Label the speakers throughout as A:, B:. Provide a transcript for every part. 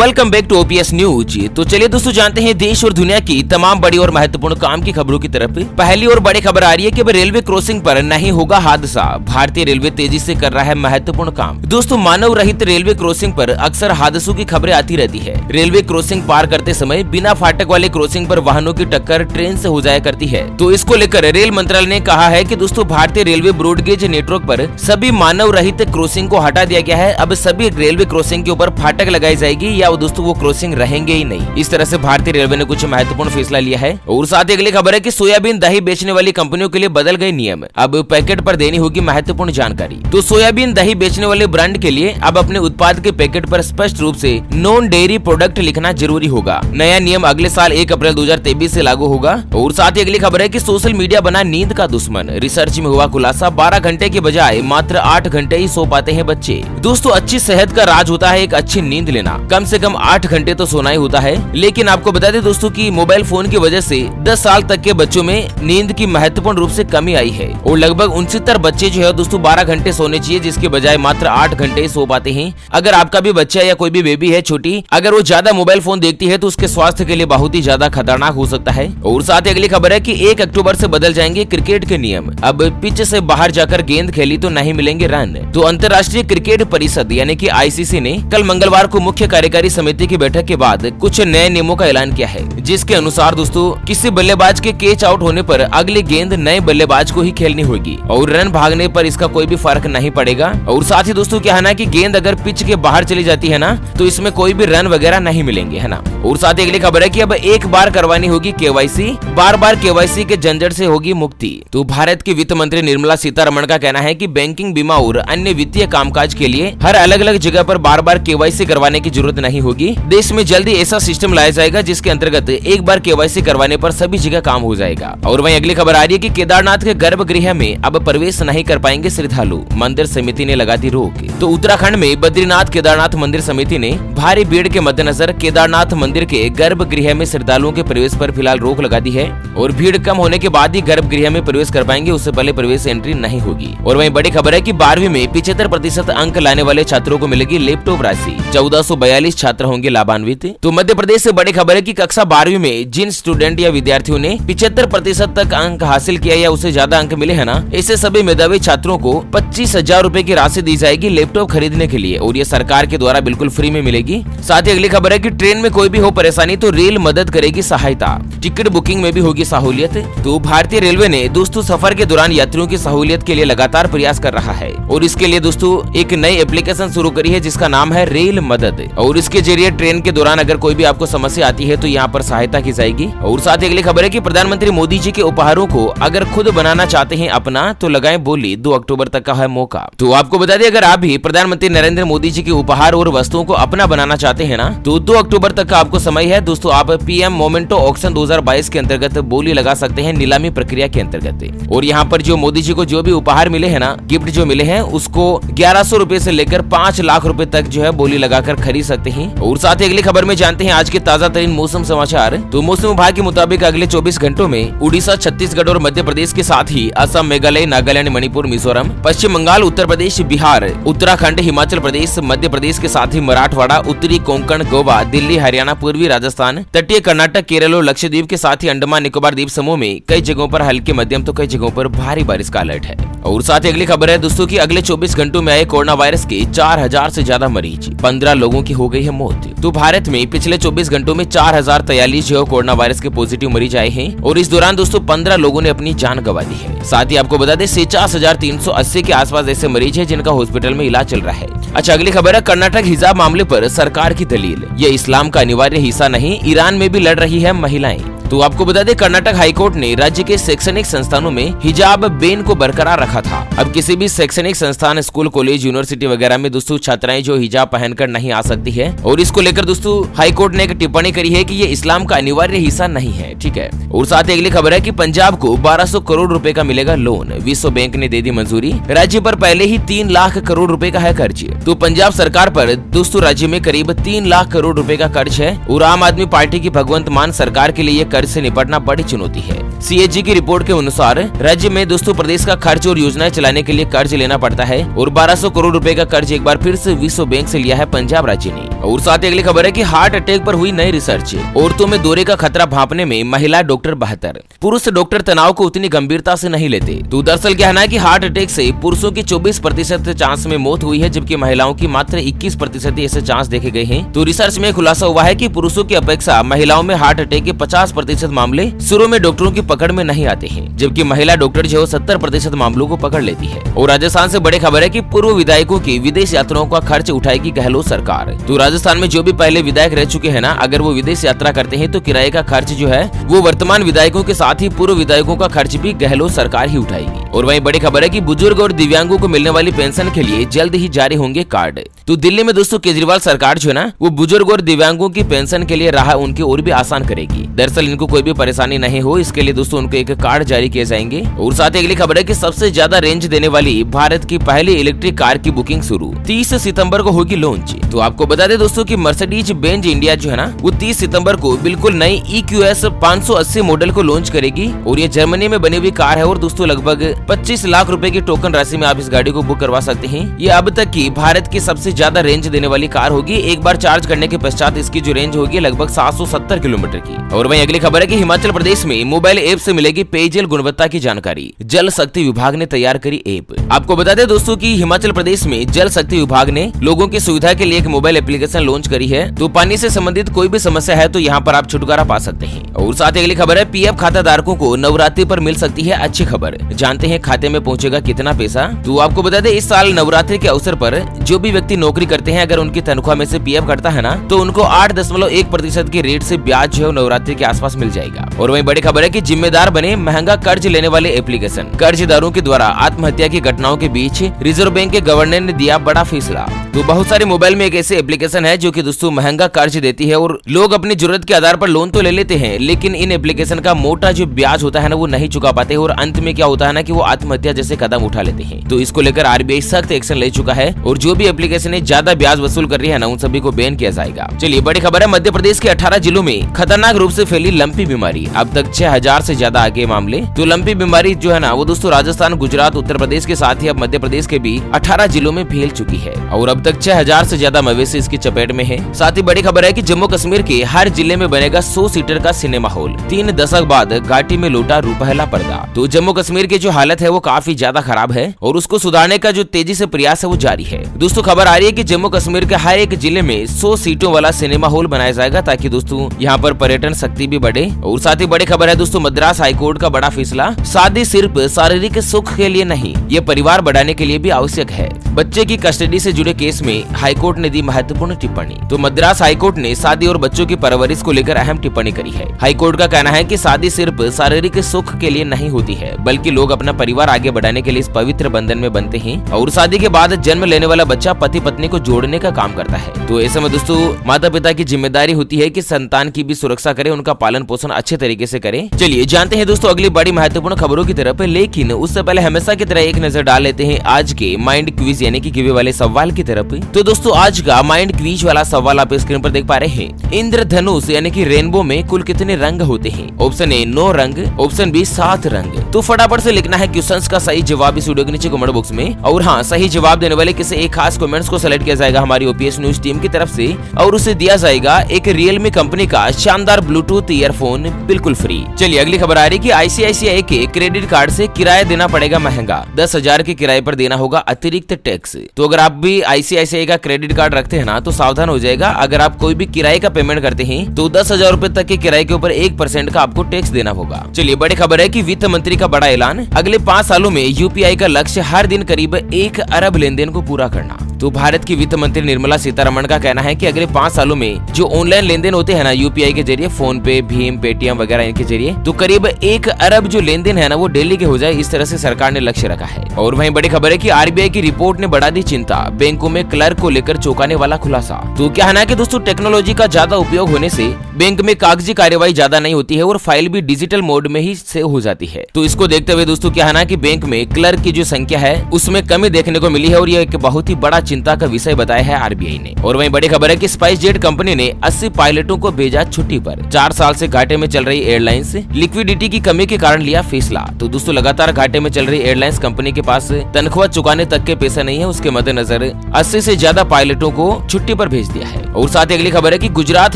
A: Welcome back to OPS news. तो चलिए दोस्तों जानते हैं देश और दुनिया की तमाम बड़ी और महत्वपूर्ण काम की खबरों की तरफ। पहली और बड़ी खबर आ रही है कि रेलवे क्रॉसिंग पर नहीं होगा हादसा। भारतीय रेलवे तेजी से कर रहा है महत्वपूर्ण काम। दोस्तों मानव रहित रेलवे क्रॉसिंग पर अक्सर हादसों की खबरें आती रहती है। रेलवे क्रॉसिंग पार करते समय बिना फाटक वाले क्रॉसिंग पर वाहनों की टक्कर ट्रेन से हो जाया करती है। तो इसको लेकर रेल मंत्रालय ने कहा है कि दोस्तों भारतीय रेलवे ब्रॉडगेज नेटवर्क पर सभी मानव रहित क्रॉसिंग को हटा दिया गया है। अब सभी रेलवे क्रॉसिंग के ऊपर फाटक लगाई जाएगी या दोस्तों वो क्रॉसिंग रहेंगे ही नहीं। इस तरह से भारतीय रेलवे ने कुछ महत्वपूर्ण फैसला लिया है। और साथ ही अगली खबर है कि सोयाबीन दही बेचने वाली कंपनियों के लिए बदल गए नियम। अब पैकेट पर देनी होगी महत्वपूर्ण जानकारी। तो सोयाबीन दही बेचने वाले ब्रांड के लिए अब अपने उत्पाद के पैकेट पर स्पष्ट रूप से नॉन डेयरी प्रोडक्ट लिखना जरूरी होगा। नया नियम अगले साल 1 अप्रैल 2023 से लागू होगा। और साथ ही अगली खबर है कि सोशल मीडिया बना नींद का दुश्मन। रिसर्च में हुआ खुलासा 12 घंटे के बजाय मात्र 8 घंटे ही सो पाते हैं बच्चे। दोस्तों अच्छी सेहत का राज होता है एक अच्छी नींद लेना। कम से कम 8 घंटे तो सोना ही होता है। लेकिन आपको बता दें दोस्तों कि मोबाइल फोन की वजह से 10 साल तक के बच्चों में नींद की महत्वपूर्ण रूप से कमी आई है। और लगभग 69 बच्चे जो है दोस्तों 12 घंटे सोने चाहिए, जिसके बजाय मात्र 8 घंटे सो पाते हैं। अगर आपका भी बच्चा या कोई भी बेबी है छोटी, अगर वो ज्यादा मोबाइल फोन देखती है तो उसके स्वास्थ्य के लिए बहुत ही ज्यादा खतरनाक हो सकता है। और साथ ही अगली खबर है कि 1 अक्टूबर से बदल जाएंगे क्रिकेट के नियम। अब पिच से बाहर जाकर गेंद खेली तो नहीं मिलेंगे रन। तो अंतर्राष्ट्रीय क्रिकेट परिषद यानी कि आईसीसी ने कल मंगलवार को मुख्य कार्यकारी समिति की बैठक के बाद कुछ नए नियमों का ऐलान किया है, जिसके अनुसार दोस्तों किसी बल्लेबाज के कैच आउट होने पर अगली गेंद नए बल्लेबाज को ही खेलनी होगी और रन भागने पर इसका कोई भी फर्क नहीं पड़ेगा। और साथ ही दोस्तों क्या है ना कि गेंद अगर पिच के बाहर चली जाती है ना तो इसमें कोई भी रन वगैरह नहीं मिलेंगे, है ना। और साथ ही अगली खबर है कि अब एक बार करवानी होगी केवाईसी, बार बार केवाईसी के झंझट से होगी मुक्ति। तो भारत की वित्त मंत्री निर्मला सीतारमण का कहना है कि बैंकिंग, बीमा और अन्य वित्तीय कामकाज के लिए हर अलग अलग जगह पर बार बार केवाईसी करवाने की जरूरत नहीं होगी। देश में जल्दी ऐसा सिस्टम लाया जाएगा जिसके अंतर्गत एक बार केवाईसी करवाने पर सभी जगह काम हो जाएगा। और वहीं अगली खबर आ रही है कि केदारनाथ के गर्भगृह में अब प्रवेश नहीं कर पाएंगे श्रद्धालु, मंदिर समिति ने लगा दी रोक। तो उत्तराखंड में बद्रीनाथ केदारनाथ मंदिर समिति ने भारी भीड़ के मद्देनजर केदारनाथ मंदिर के गर्भगृह में श्रद्धालुओं के प्रवेश पर फिलहाल रोक लगा दी है। और भीड़ कम होने के बाद ही गर्भगृह में प्रवेश कर पाएंगे, उससे पहले प्रवेश एंट्री नहीं होगी। और वहीं बड़ी खबर है कि 12वीं में 75% अंक लाने वाले छात्रों को मिलेगी लैपटॉप राशि। 1442 छात्र होंगे लाभान्वित। तो मध्य प्रदेश से बड़ी खबर है कि कक्षा 12वीं में जिन स्टूडेंट या विद्यार्थियों ने 75% तक अंक हासिल किया या उससे ज्यादा अंक मिले हैं ना, ऐसे सभी मेधावी छात्रों को 25,000 रूपए की राशि दी जाएगी लैपटॉप खरीदने के लिए। और ये सरकार के द्वारा बिल्कुल फ्री में मिलेगी। साथ ही अगली खबर है कि ट्रेन में कोई भी हो परेशानी तो रेल मदद करेगी सहायता। टिकट बुकिंग में भी होगी सहूलियत। तो भारतीय रेलवे ने दोस्तों सफर के दौरान यात्रियों की सहूलियत के लिए लगातार प्रयास कर रहा है। और इसके लिए दोस्तों एक नई एप्लीकेशन शुरू करी है जिसका नाम है रेल मदद। और इसके जरिए ट्रेन के दौरान अगर कोई भी आपको समस्या आती है तो यहाँ पर सहायता की जाएगी। और साथ ही अगली खबर है कि प्रधानमंत्री मोदी जी के उपहारों को अगर खुद बनाना चाहते हैं अपना तो लगाएं बोली, 2 अक्टूबर तक का है मौका। तो आपको बता दें अगर आप भी प्रधानमंत्री नरेंद्र मोदी जी के उपहार और वस्तुओं को अपना बनाना चाहते हैं ना तो 2 अक्टूबर तक का आपको समय है। दोस्तों आप पीएम मोमेंटो ऑक्शन 2022 के अंतर्गत बोली लगा सकते हैं नीलामी प्रक्रिया के अंतर्गत। और यहाँ पर जो मोदी जी को जो भी उपहार मिले हैं ना, गिफ्ट जो मिले हैं, उसको 1100 रूपए से लेकर 5 लाख रूपए तक जो है बोली लगाकर खरीद सकते हैं। और साथ ही अगली खबर में जानते हैं आज के ताजा तरीन मौसम समाचार। तो मौसम विभाग के मुताबिक अगले 24 घंटों में उड़ीसा, छत्तीसगढ़ और मध्य प्रदेश के साथ ही असम, मेघालय, नागालैंड, मणिपुर, मिजोरम, पश्चिम बंगाल, उत्तर प्रदेश, बिहार, उत्तराखंड, हिमाचल प्रदेश, मध्य प्रदेश के साथ ही मराठवाड़ा, उत्तरी कोंकण, गोवा, दिल्ली, हरियाणा, पूर्वी राजस्थान, तटीय कर्नाटक, केरल और लक्षद्वीप के साथ ही अंडमान निकोबार द्वीप समूह में कई जगहों पर हल्के मध्यम तो कई जगहों पर भारी बारिश का अलर्ट है। और साथ ही अगली खबर है दोस्तों कि अगले 24 घंटों में आए कोरोना वायरस के 4000 से ज्यादा मरीज, 15 लोगों की हो गई है मौत। तो भारत में पिछले 24 घंटों में 4043 जो कोरोना वायरस के पॉजिटिव मरीज आए हैं। और इस दौरान दोस्तों 15 लोगों ने अपनी जान गंवा दी है। साथ ही आपको बता दें 49,380 के आसपास ऐसे मरीज हैं जिनका हॉस्पिटल में इलाज चल रहा है। अच्छा अगली खबर है कर्नाटक हिजाब मामले पर सरकार की दलील, ये इस्लाम का अनिवार्य हिस्सा नहीं, ईरान में भी लड़ रही है महिलाएं। तो आपको बता दें कर्नाटक हाईकोर्ट ने राज्य के शैक्षणिक संस्थानों में हिजाब बैन को बरकरार रखा था। अब किसी भी शैक्षणिक संस्थान, स्कूल, कॉलेज, यूनिवर्सिटी वगैरह में दोस्तों छात्राएं जो हिजाब पहनकर नहीं आ सकती है। और इसको लेकर दोस्तों हाईकोर्ट ने एक टिप्पणी करी है कि ये इस्लाम का अनिवार्य हिस्सा नहीं है, ठीक है। और साथ ही अगली खबर है कि पंजाब को 1200 करोड़ रुपए का मिलेगा लोन, विश्व बैंक ने दे दी मंजूरी। राज्य पर पहले ही 3 लाख करोड़ रुपए का है कर्ज। तो पंजाब सरकार पर दोस्तों राज्य में करीब 3 लाख करोड़ रुपए का कर्ज है। और आम आदमी पार्टी की भगवंत मान सरकार के लिए कर्ज से निपटना बड़ी चुनौती है। CAG की रिपोर्ट के अनुसार राज्य में दोस्तों प्रदेश का खर्च और योजनाएं चलाने के लिए कर्ज लेना पड़ता है और 1200 करोड़ रुपए का कर्ज एक बार फिर से विश्व बैंक से लिया है पंजाब राज्य ने। और साथ ही अगली खबर है कि हार्ट अटैक पर हुई नई रिसर्च, औरतों में दौरे का खतरा भांपने में महिला डॉक्टर बेहतर। पुरुष डॉक्टर तनाव को उतनी गंभीरता से नहीं लेते। तो दरअसल कहना है कि हार्ट अटैक से पुरुषों की 24% चांस में मौत हुई है, जबकि महिलाओं की मात्र 21% ऐसे चांस देखे गए हैं। तो रिसर्च में खुलासा हुआ है कि पुरुषों की अपेक्षा महिलाओं में हार्ट अटैक के 50% मामले शुरू में डॉक्टरों की पकड़ में नहीं आते हैं, जबकि महिला डॉक्टर जो 70% मामलों को पकड़ लेती है। और राजस्थान से बड़ी खबर है कि पूर्व विधायकों की विदेश यात्राओं का खर्च उठाएगी गहलोत सरकार। तो राजस्थान में जो भी पहले विधायक रह चुके हैं ना, अगर वो विदेश यात्रा करते हैं तो किराए का खर्च जो है वो वर्तमान विधायकों के साथ ही पूर्व विधायकों का खर्च भी गहलोत सरकार ही उठाएगी। और वहीं बड़ी खबर है कि बुजुर्ग और दिव्यांगों को मिलने वाली पेंशन के लिए जल्द ही जारी होंगे कार्ड। तो दिल्ली में दोस्तों केजरीवाल सरकार जो है ना, वो बुजुर्ग और दिव्यांगों की पेंशन के लिए राह उनकी और भी आसान करेगी। दरअसल इनको कोई भी परेशानी नहीं हो, इसके लिए दोस्तों उनको एक कार्ड जारी किए जाएंगे। और साथ ही अगली खबर है कि सबसे ज्यादा रेंज देने वाली भारत की पहली इलेक्ट्रिक कार की बुकिंग शुरू 30 सितंबर को होगी लॉन्च। तो आपको बता दें दोस्तों कि मर्सिडीज बेंज इंडिया जो है ना, वो 30 सितंबर को बिल्कुल नई EQS 580 मॉडल को लॉन्च करेगी। और ये जर्मनी में बनी हुई कार है और दोस्तों लगभग 25 लाख रुपए की टोकन राशि में आप इस गाड़ी को बुक करवा सकते हैं। ये अब तक की भारत की सबसे ज्यादा रेंज देने वाली कार होगी। एक बार चार्ज करने के पश्चात इसकी जो रेंज होगी लगभग 770 किलोमीटर की। और वहीं अगली खबर है कि हिमाचल प्रदेश में मोबाइल ऐप से मिलेगी पेयजल गुणवत्ता की जानकारी। जल शक्ति विभाग ने तैयार करी ऐप। आपको बता दें दोस्तों कि हिमाचल प्रदेश में जल शक्ति विभाग ने लोगों की सुविधा के लिए एक मोबाइल एप्लीकेशन लॉन्च करी है। तो पानी से संबंधित कोई भी समस्या है तो यहाँ पर आप छुटकारा पा सकते हैं। और साथ ही अगली खबर है PF खाता धारकों को नवरात्रि पर मिल सकती है अच्छी खबर। जानते हैं खाते में पहुंचेगा कितना पैसा। तो आपको बता दें इस साल नवरात्रि के अवसर पर जो भी व्यक्ति नौकरी करते हैं, अगर उनकी तनख्वाह में से PF कटता है ना, तो उनको 8.1% के रेट से ब्याज जो है नवरात्रि के आसपास मिल जाएगा। और वहीं बड़ी खबर है कि जिम्मेदार बने महंगा कर्ज लेने वाले एप्लीकेशन। कर्जदारों के द्वारा आत्महत्या की घटनाओं के बीच रिजर्व बैंक के गवर्नर ने दिया बड़ा फैसला। तो बहुत सारे मोबाइल में एक ऐसे एप्लीकेशन है जो कि दोस्तों महंगा कर्ज देती है और लोग अपनी जरूरत के आधार पर लोन तो ले लेते हैं, लेकिन इन एप्लीकेशन का मोटा जो ब्याज होता है ना, वो नहीं चुका पाते और अंत में क्या होता है ना कि वो आत्महत्या जैसे कदम उठा लेते हैं। तो इसको लेकर RBI सख्त एक्शन ले चुका है और जो भी एप्लीकेशन ज्यादा ब्याज वसूल कर रही है ना, उन सभी को बैन किया जाएगा। चलिए बड़ी खबर है, मध्य प्रदेश के 18 जिलों में खतरनाक रूप से फैली लंपी बीमारी। अब तक 6000 से ज्यादा आगे मामले। तो लंपी बीमारी जो है ना, वो दोस्तों राजस्थान, गुजरात, उत्तर प्रदेश के साथ ही अब मध्य प्रदेश के भी 18 जिलों में फैल चुकी है और अब तक 6000 से ज्यादा मवेशी इसकी चपेट में है। साथ ही बड़ी खबर है कि जम्मू कश्मीर के हर जिले में बनेगा 100 सीटर का सिनेमा हॉल। 3 दशक बाद घाटी में लौटा रुपहला पर्दा। तो जम्मू कश्मीर की जो हालत है वो काफी ज्यादा खराब है और उसको सुधारने का जो तेजी से प्रयास है वो जारी है। दोस्तों खबर आ रही है कि जम्मू कश्मीर के हर एक जिले में 100 सीटों वाला सिनेमा हॉल बनाया जाएगा ताकि दोस्तों यहाँ पर पर्यटन शक्ति भी बढ़े। और साथ ही बड़ी खबर है दोस्तों, मद्रास हाईकोर्ट का बड़ा फैसला। शादी सिर्फ शारीरिक सुख के लिए नहीं, ये परिवार बढ़ाने के लिए भी आवश्यक है। बच्चे की कस्टडी से जुड़े केस में हाईकोर्ट ने दी महत्वपूर्ण टिप्पणी। तो मद्रास हाईकोर्ट ने शादी और बच्चों की परवरिश को लेकर अहम टिप्पणी करी है। हाईकोर्ट का कहना है कि शादी सिर्फ शारीरिक सुख के लिए नहीं होती है, बल्कि लोग अपना परिवार आगे बढ़ाने के लिए इस पवित्र बंधन में बनते हैं और शादी के बाद जन्म लेने वाला बच्चा पति पत्नी को जोड़ने का काम करता है। तो ऐसे में दोस्तों माता पिता की जिम्मेदारी होती है कि संतान की भी सुरक्षा करे, उनका पालन पोषण अच्छे तरीके से करे। चलिए जानते हैं दोस्तों अगली बड़ी महत्वपूर्ण खबरों की तरफ, लेकिन उससे पहले हमेशा की तरह एक नजर डाल लेते हैं आज के माइंड क्विज यानी कि गिवे वाले सवाल की तरफ। तो दोस्तों आज का माइंड क्विज वाला सवाल आप स्क्रीन पर देख पा रहे हैं। इंद्रधनुष यानी कि रेनबो में कुल कितने रंग होते हैं? ऑप्शन ए 9 रंग, ऑप्शन बी 7 रंग। तो फटाफट से लिखना है क्वेश्चंस का सही जवाब इस वीडियो के नीचे कमेंट बॉक्स में। और हाँ, सही जवाब देने वाले किसी एक खास कमेंट्स को सेलेक्ट किया जाएगा हमारी OPS न्यूज टीम की तरफ से और उसे दिया जाएगा एक रियलमी कंपनी का शानदार ब्लूटूथ ईयरफोन बिल्कुल फ्री। चलिए अगली खबर आ रही है कि ICICI के क्रेडिट कार्ड से किराया देना पड़ेगा महंगा। 10,000 के किराए पर देना होगा अतिरिक्त टैक्स। तो अगर आप भी ICICI का क्रेडिट कार्ड रखते हैं ना, तो सावधान हो जाएगा। अगर आप कोई भी किराए का पेमेंट करते हैं तो 10,000 रुपए तक के किराए के ऊपर 1% का आपको टैक्स देना होगा। चलिए बड़ी खबर है कि वित्त मंत्री का बड़ा ऐलान। अगले 5 सालों में UPI का लक्ष्य हर दिन करीब 1 अरब लेन देन को पूरा करना। तो भारत की वित्त मंत्री निर्मला सीतारमण का कहना है कि अगले 5 सालों में जो ऑनलाइन लेन देन होते हैं ना UPI के जरिए, फोन पे, भीम, पेटीएम वगैरह इनके जरिए, तो करीब 1 अरब जो लेन देन है ना वो डेली के हो जाए, इस तरह से सरकार ने लक्ष्य रखा है। और वहीं बड़ी खबर है कि RBI की रिपोर्ट ने बढ़ा दी चिंता। बैंकों में में क्लर्क को लेकर चौंकाने वाला खुलासा। तो क्या है ना कि दोस्तों टेक्नोलॉजी का ज्यादा उपयोग होने से बैंक में कागजी कार्यवाही ज्यादा नहीं होती है और फाइल भी डिजिटल मोड में ही सेव हो जाती है। तो इसको देखते हुए दोस्तों क्या है ना कि बैंक में क्लर्क की जो संख्या है उसमें कमी देखने को मिली है और यह एक बहुत ही बड़ा चिंता का विषय बताया है आरबीआई ने। और वहीं बड़ी खबर है कि स्पाइस जेट कंपनी ने 80 पायलटों को भेजा छुट्टी पर। 4 साल से घाटे में चल रही एयरलाइंस लिक्विडिटी की कमी के कारण लिया फैसला। तो दोस्तों लगातार घाटे में चल रही एयरलाइंस कंपनी के पास तनख्वाह चुकाने तक के पैसे नहीं है, उसके मद्देनजर 80 से ज्यादा पायलटों को छुट्टी पर भेज दिया है। और साथ ही अगली खबर है कि गुजरात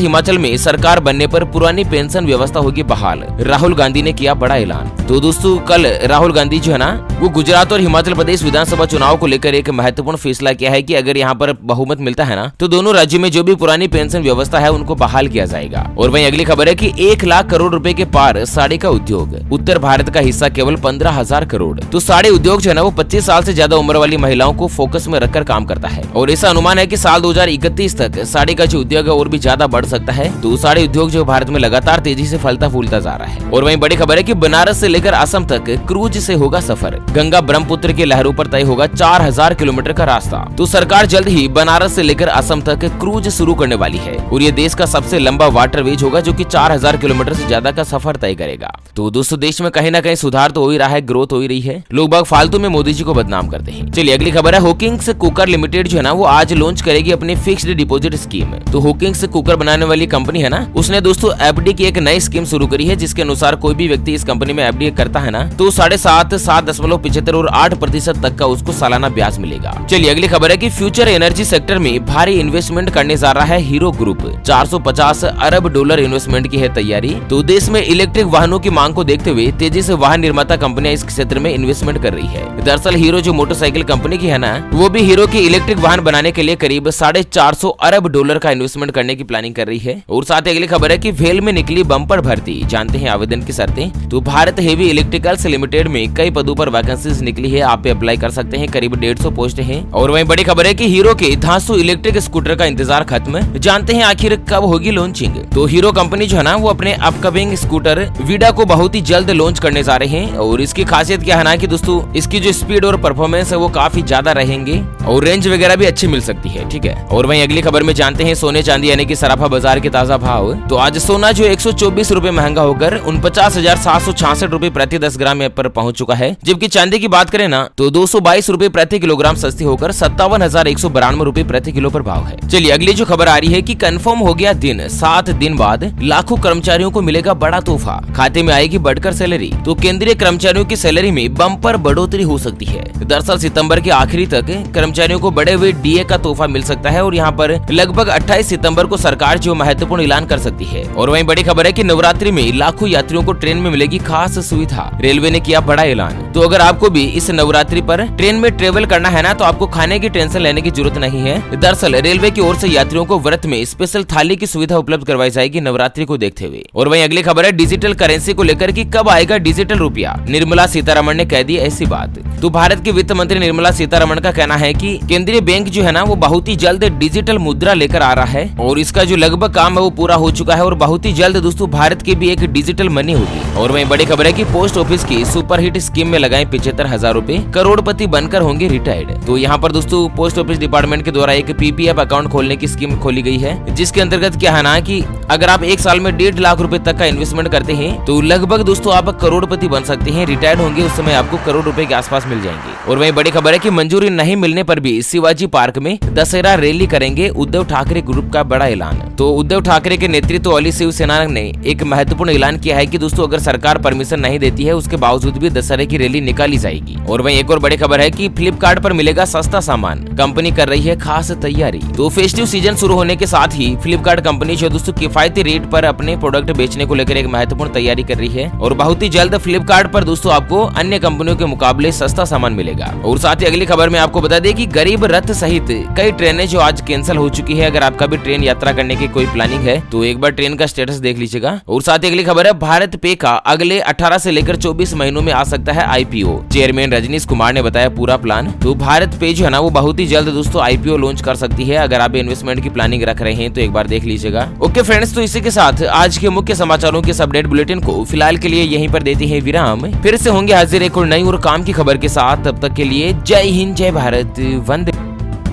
A: हिमाचल में सरकार बनने पर पुरानी पेंशन व्यवस्था होगी बहाल। राहुल गांधी ने किया बड़ा ऐलान। तो दोस्तों कल राहुल गांधी जो है ना वो गुजरात और हिमाचल प्रदेश विधानसभा चुनाव को लेकर एक महत्वपूर्ण फैसला किया है कि अगर यहाँ पर बहुमत मिलता है ना तो दोनों राज्यों में जो भी पुरानी पेंशन व्यवस्था है उनको बहाल किया जाएगा। और वहीं अगली खबर है कि 1 लाख करोड़ रुपए के पार साड़ी का उद्योग। उत्तर भारत का हिस्सा केवल 15,000 करोड़। तो साड़ी उद्योग जो है ना वो 25 साल से ज्यादा उम्र वाली महिलाओं को फोकस में रखकर काम करता है और ऐसा अनुमान है कि साल 2031 तक साड़ी का जो उद्योग है और भी ज्यादा बढ़ सकता है। तो साड़ी उद्योग जो भारत में लगातार तेजी से फलता फूलता जा रहा है। और वहीं बड़ी खबर है कि बनारस से लेकर असम तक क्रूज से होगा सफर। गंगा ब्रह्मपुत्र की लहरों पर तय होगा 4000 किलोमीटर का रास्ता। तो सरकार जल्द ही बनारस से लेकर असम तक क्रूज शुरू करने वाली है और ये देश का सबसे लंबा वाटरवेज होगा जो कि 4000 किलोमीटर से ज्यादा का सफर तय करेगा। तो दोस्तों देश में कहीं ना कहीं सुधार तो हो ही रहा है, ग्रोथ हो ही रही है। लोग बाग फालतू में मोदी जी को बदनाम करते हैं। चलिए अगली खबर है होकिंग्स कुकर लिमिटेड जो है ना वो आज लॉन्च करेगी अपनी फिक्स्ड डिपॉजिट स्कीम। तो होकिंग्स कुकर बनाने वाली कंपनी है ना उसने दोस्तों एफडी की एक नई स्कीम शुरू करी है जिसके अनुसार कोई भी व्यक्ति इस कंपनी में एफडी करता है ना तो 7.5, 7.75 और 8% तक का उसको सालाना ब्याज मिलेगा। चलिए अगली खबर है कि फ्यूचर एनर्जी सेक्टर में भारी इन्वेस्टमेंट करने जा रहा है हीरो ग्रुप। 450 अरब डॉलर इन्वेस्टमेंट की है तैयारी। तो देश में इलेक्ट्रिक वाहनों की मांग को देखते हुए तेजी से वाहन निर्माता कंपनियां इस क्षेत्र में इन्वेस्टमेंट कर रही है। दरअसल हीरो जो मोटरसाइकिल कंपनी की है ना वो भी हीरो की इलेक्ट्रिक वाहन बनाने के लिए करीब 450 अरब डॉलर का इन्वेस्टमेंट करने की प्लानिंग कर रही है। और साथ ही अगली खबर है कि वेल में निकली बम्पर भर्ती। जानते हैं आवेदन की शर्तें। तो भारत हेवी इलेक्ट्रिकल्स लिमिटेड में कई पदों पर वैकेंसीज निकली है, आप पे अप्लाई कर सकते हैं। करीब 150 पोस्ट हैं। और वहीं बड़ी खबर है कि हीरो के धांसू इलेक्ट्रिक स्कूटर का इंतजार खत्म। जानते हैं आखिर कब होगी लॉन्चिंग। तो हीरो कंपनी जो है ना वो अपने अपकमिंग स्कूटर विडा को बहुत ही जल्द लॉन्च करने जा रहे हैं। और इसकी खासियत क्या है ना कि दोस्तों इसकी जो स्पीड और परफॉर्मेंस है वो काफी ज्यादा रहेंगे और रेंज वगैरह भी अच्छी मिल सकती है। ठीक है। और वहीं अगली खबर में जानते हैं सोने चांदी यानी कि सराफा बाजार के ताजा भाव। तो आज सोना जो 124 रुपए महंगा होकर 49,766 रुपए प्रति 10 ग्राम पर पहुंच चुका है। जबकि चांदी की बात करें ना तो 222 रुपए प्रति किलोग्राम सस्ती होकर 57,192 रुपए प्रति किलो पर भाव है। चलिए अगली जो खबर आ रही है कि कंफर्म हो गया दिन। 7 दिन बाद लाखों कर्मचारियों को मिलेगा बड़ा तोहफा। खाते में आएगी बढ़कर सैलरी। तो केंद्रीय कर्मचारियों की सैलरी में बम्पर बढ़ोतरी हो सकती है। दरअसल सितंबर के आखिरी तक कर्मचारियों को बढ़े हुए डीए का तोहफा मिल सकता है और यहाँ पर लगभग 28 सितंबर को सरकार जो महत्वपूर्ण ऐलान कर सकती है। और वहीं बड़ी खबर है कि नवरात्रि में लाखों यात्रियों को ट्रेन में मिलेगी खास सुविधा। रेलवे ने किया बड़ा ऐलान। तो अगर आपको भी इस नवरात्रि पर ट्रेन में ट्रेवल करना है ना तो आपको खाने की टेंशन लेने की जरूरत नहीं है। दरअसल रेलवे की ओर से यात्रियों को व्रत में स्पेशल थाली की सुविधा उपलब्ध करवाई जाएगी नवरात्रि को देखते हुए। और वहीं अगली खबर है डिजिटल करेंसी को लेकर कि कब आएगा डिजिटल रुपया। निर्मला सीतारमण ने कह दी ऐसी बात। तो भारत की वित्त मंत्री निर्मला सीतारमण का कहना है कि केंद्रीय बैंक जो है ना वो बहुत ही जल्द डिजिटल मुद्रा लेकर आ रहा है और इसका जो लगभग काम है वो पूरा हो चुका है और बहुत ही जल्द दोस्तों भारत की भी एक डिजिटल मनी होगी। और वहीं बड़ी खबर है कि पोस्ट ऑफिस की सुपरहिट स्कीम में लगाए 75,000 रुपए, करोड़पति बनकर होंगे रिटायर्ड। तो यहाँ पर दोस्तों पोस्ट ऑफिस डिपार्टमेंट के द्वारा एक पीपीएफ अकाउंट खोलने की स्कीम खोली गई है जिसके अंतर्गत क्या है ना कि अगर आप एक साल में 1.5 लाख रुपए तक का इन्वेस्टमेंट करते हैं तो लगभग दोस्तों आप करोड़पति बन सकते हैं। रिटायर्ड होंगे उस समय आपको करोड़ रुपए के आसपास मिल जाएंगे। और वहीं बड़ी खबर है कि मंजूरी नहीं मिलने पर भी शिवाजी पार्क में दशहरा रैली करेंगे उद्धव ठाकरे ग्रुप का बड़ा ऐलान। तो उद्धव ठाकरे के नेतृत्व वाली शिवसेना ने एक महत्वपूर्ण ऐलान किया है कि दोस्तों अगर सरकार परमिशन नहीं देती है उसके बावजूद भी दशहरे की रैली निकाली जाएगी। और वहीं एक और बड़ी खबर है कि फ्लिपकार्ट पर मिलेगा सस्ता सामान, कंपनी कर रही है खास तैयारी। तो फेस्टिव सीजन शुरू होने के साथ ही फ्लिपकार्ट कंपनी जो दोस्तों किफायती रेट पर अपने प्रोडक्ट बेचने को लेकर एक महत्वपूर्ण तैयारी कर रही है और बहुत ही जल्द फ्लिपकार्ट पर दोस्तों आपको अन्य कंपनियों के मुकाबले सस्ता सामान मिलेगा। और साथ ही अगली खबर में आपको बता दें कि गरीब रथ सहित कई ट्रेनें जो आज कैंसिल हो चुकी है। अगर आपका भी ट्रेन यात्रा करने की कोई प्लानिंग है तो एक बार ट्रेन का स्टेटस देख लीजिएगा। और साथ ही अगली खबर है भारत पे का अगले 18 से लेकर 24 महीनों में आ सकता है आईपीओ। चेयरमैन रजनीश कुमार ने बताया पूरा प्लान। तो भारत पे जो है ना वो बहुत ही जल्द दोस्तों आईपीओ लॉन्च कर सकती है। अगर आप इन्वेस्टमेंट की प्लानिंग रख रहे हैं तो एक बार देख लीजिएगा। ओके फ्रेंड्स, तो इसी के साथ आज के मुख्य समाचारों के अपडेट बुलेटिन को फिलहाल के लिए यहीं पर देते हैं विराम। फिर से होंगे हाजिर एक और नई और काम की खबर के साथ। तब तक के लिए जय हिंद, जय भारत, वंदे।